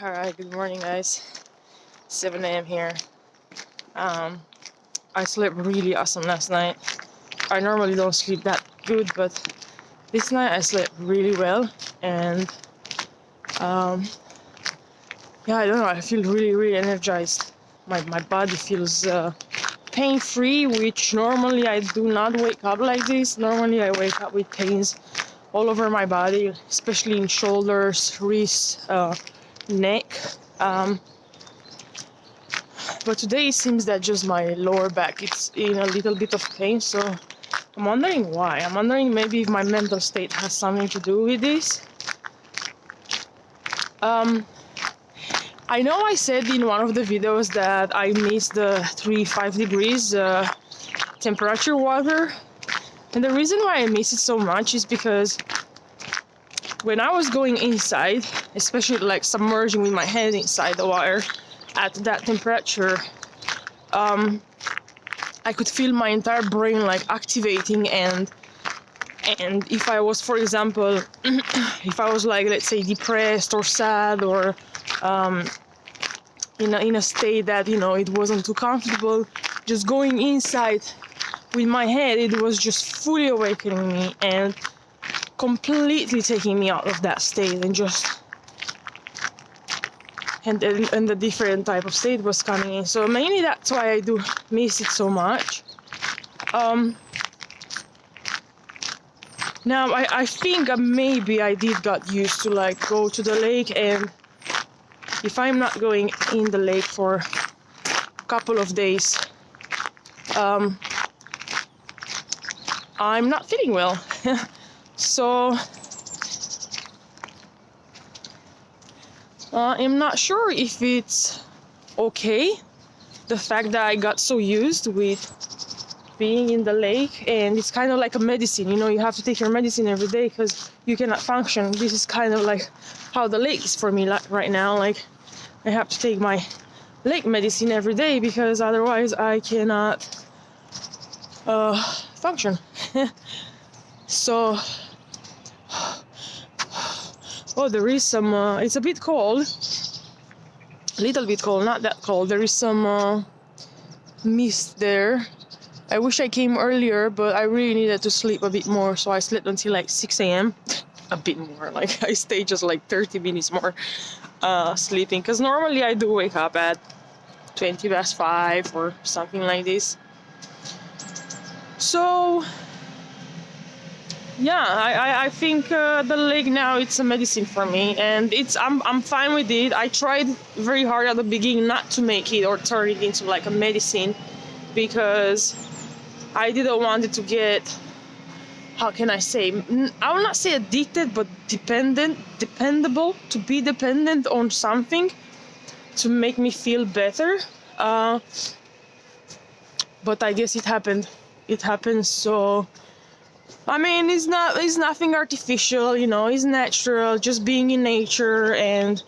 Alright, good morning guys. 7 a.m. here. I slept really awesome last night. I normally don't sleep that good, but this night I slept really well. And yeah, I don't know, I feel really energized. My body feels pain-free, which normally I do not wake up like this. Normally I wake up with pains all over my body, especially in shoulders, wrists, neck. But today it seems that just my lower back it's in a little bit of pain, so I'm wondering why. I'm wondering maybe if my mental state has something to do with this. I know I said in one of the videos that I missed the 3-5 degrees temperature water, and the reason why I miss it so much is because when I was going inside, especially like submerging with my head inside the water at that temperature, I could feel my entire brain like activating, and if I was, for example, if I was like, let's say, depressed or sad or in a state that, you know, it wasn't too comfortable, just going inside with my head, it was just fully awakening me and completely taking me out of that state, and just and the different type of state was coming in. So mainly that's why I do miss it so much. Now I think maybe I did got used to like go to the lake, and if I'm not going in the lake for a couple of days, I'm not feeling well. So I'm not sure if it's okay, the fact that I got so used with being in the lake, and it's kind of like a medicine, you know, you have to take your medicine every day because you cannot function. This is kind of like how the lake is for me like right now. Like I have to take my lake medicine every day because otherwise I cannot function. So there is some it's a bit cold, a little bit cold, not that cold. There is some mist there. I wish I came earlier, but I really needed to sleep a bit more, so I slept until like 6 a.m. A bit more, like I stayed just like 30 minutes more sleeping, because normally I do wake up at 20 past 5 or something like this. So yeah, I think the lake now, it's a medicine for me, and I'm fine with it. I tried very hard at the beginning not to make it or turn it into like a medicine, because I didn't want it to get, how can I say, I will not say addicted, but dependable, to be dependent on something to make me feel better. But I guess it happened. So I mean, it's nothing artificial, you know, it's natural, just being in nature. And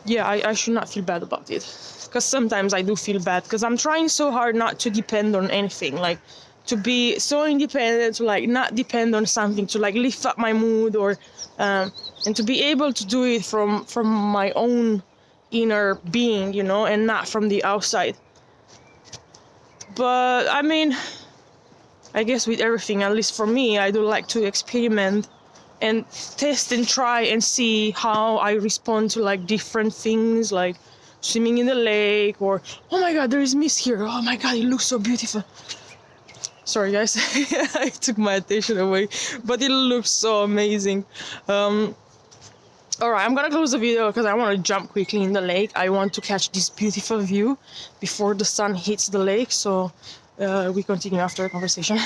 yeah, I should not feel bad about it, because sometimes I do feel bad, because I'm trying so hard not to depend on anything, like to be so independent, to like not depend on something, to like lift up my mood, or and to be able to do it from my own inner being, you know, and not from the outside. But I mean, I guess with everything, at least for me, I do like to experiment and test and try and see how I respond to like different things, like swimming in the lake, or oh my god, there is mist here, oh my god, it looks so beautiful. Sorry guys, I took my attention away, but it looks so amazing. Alright, I'm gonna close the video because I want to jump quickly in the lake. I want to catch this beautiful view before the sun hits the lake, so we continue after the conversation.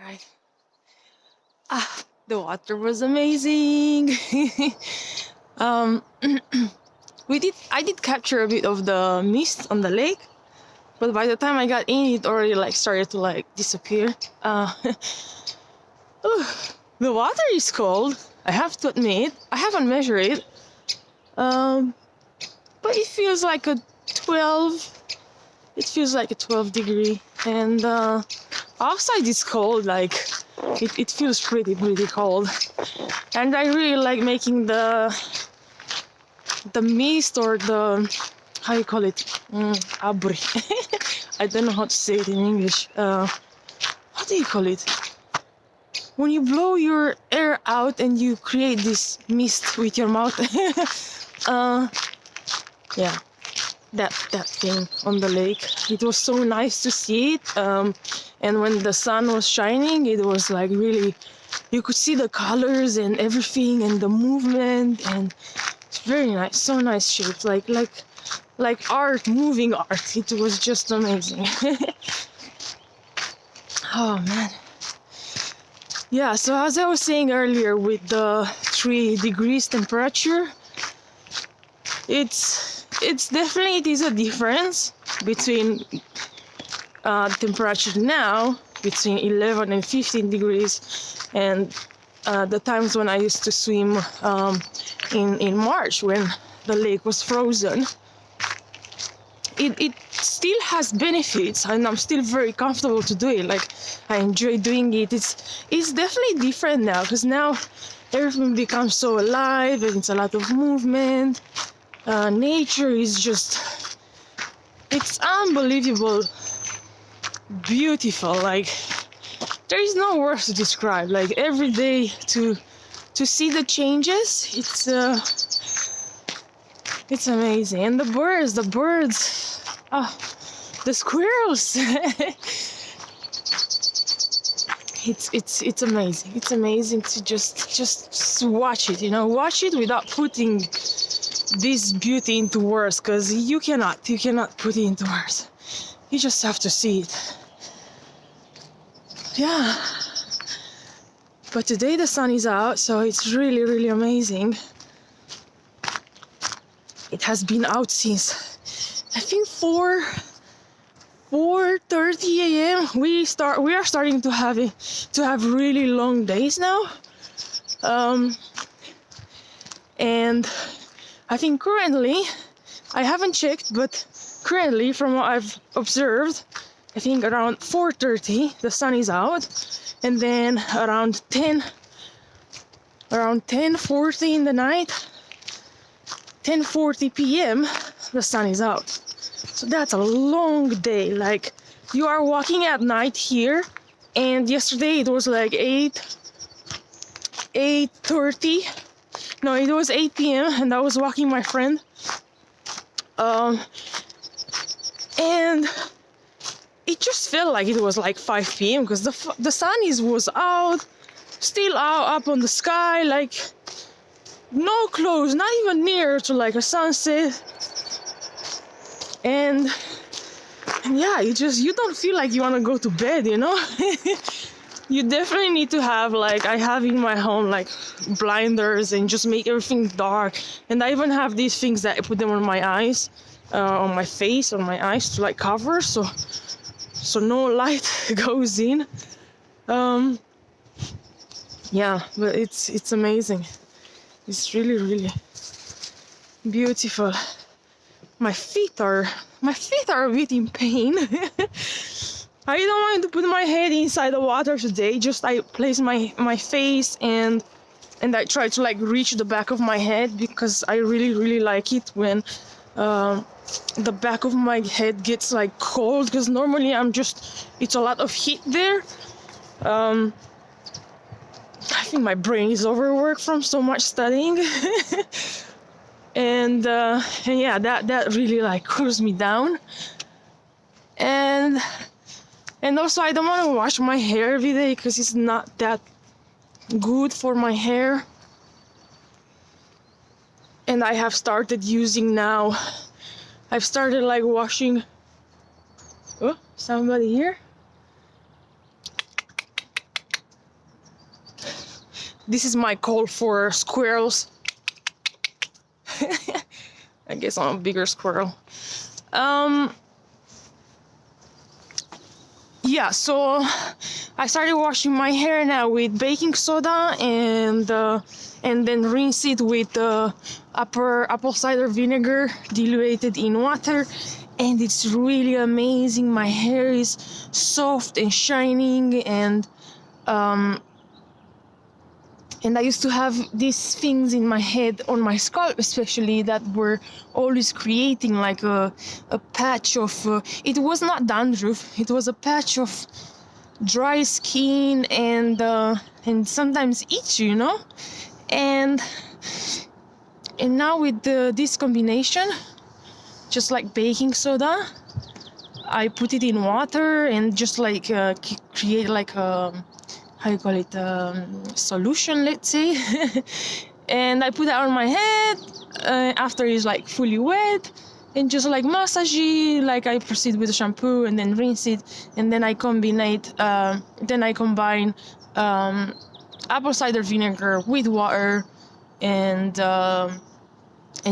right. The water was amazing. um, I did capture a bit of the mist on the lake, but by the time I got in, it already like started to like disappear. The water is cold, I have to admit. I haven't measured it, but it feels like a 12. It feels like a 12 degree, and outside is cold. Like it feels pretty cold, and I really like making the mist, or the, how you call it, abri. I don't know how to say it in English. How do you call it? When you blow your air out and you create this mist with your mouth. Yeah, that thing on the lake. It was so nice to see it. And when the sun was shining, it was like really, you could see the colors and everything and the movement, and it's very nice, so nice shaped, like art, moving art. It was just amazing. Oh man. Yeah, so as I was saying earlier, with the 3 degrees temperature, it's definitely, it is a difference between temperature now between 11 and 15 degrees, and the times when I used to swim in March when the lake was frozen. It still has benefits, and I'm still very comfortable to do it. Like, I enjoy doing it. It's definitely different now, because now everything becomes so alive and it's a lot of movement. Nature is just, it's unbelievable beautiful. Like, there is no words to describe. Like, every day to see the changes, it's amazing. And the birds, the squirrels. It's amazing. It's amazing to just watch it, watch it without putting this beauty into words, because you cannot put it into words. You just have to see it. Yeah. But today the sun is out, so it's really, really amazing. It has been out since, I think, 4:30 a.m. We are starting to have really long days now. And I think currently, I haven't checked, but currently, from what I've observed, I think around 4:30 the sun is out, and then around 10:40 in the night, 10:40 p.m. the sun is out. So that's a long day. Like, you are walking at night here, and yesterday it was like 8:30. No, it was 8 p.m. and I was walking my friend. And it just felt like it was like 5 p.m. because the sun was out, still out up on the sky, like no close, not even near to like a sunset. And yeah, you don't feel like you want to go to bed, You definitely need to have, like, I have in my home, like, blinders and just make everything dark. And I even have these things that I put them on my eyes, on my face, on my eyes to like cover, so no light goes in. Yeah, but it's amazing. It's really, really beautiful. My feet are a bit in pain. I don't want to put my head inside the water today. Just I place my face and I try to like reach the back of my head, because I really, really like it when the back of my head gets like cold, because normally it's a lot of heat there. I think my brain is overworked from so much studying. and yeah, that really like cools me down. And also, I don't want to wash my hair every day because it's not that good for my hair. And I have started using now. I've started like washing. Oh, somebody here? This is my call for squirrels. I guess I'm a bigger squirrel. Yeah, so I started washing my hair now with baking soda and then rinse it with apple cider vinegar diluted in water, and it's really amazing. My hair is soft and shining, and I used to have these things in my head, on my scalp especially, that were always creating like a patch of, it was not dandruff, it was a patch of dry skin and sometimes itch, you know? And now with this combination, just like baking soda, I put it in water and just like create like a, how you call it, solution, let's say. And I put that on my head after it's like fully wet, and just like massage it. Like I proceed with the shampoo and then rinse it, and then I combine apple cider vinegar with water and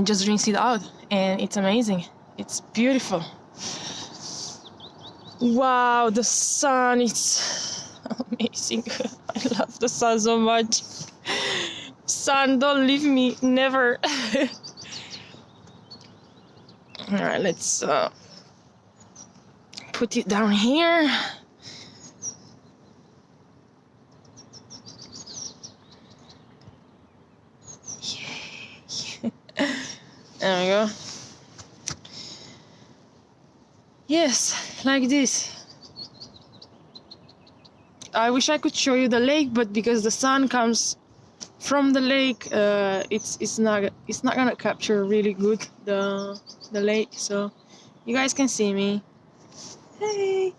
just rinse it out, and it's amazing. It's beautiful. Wow, the sun, it's amazing. I love the sun so much. Sun, don't leave me, never. Alright, let's put it down here. Yay. There we go. Yes, like this. I wish I could show you the lake, but because the sun comes from the lake, it's not gonna capture really good the lake, so you guys can see me. Hey.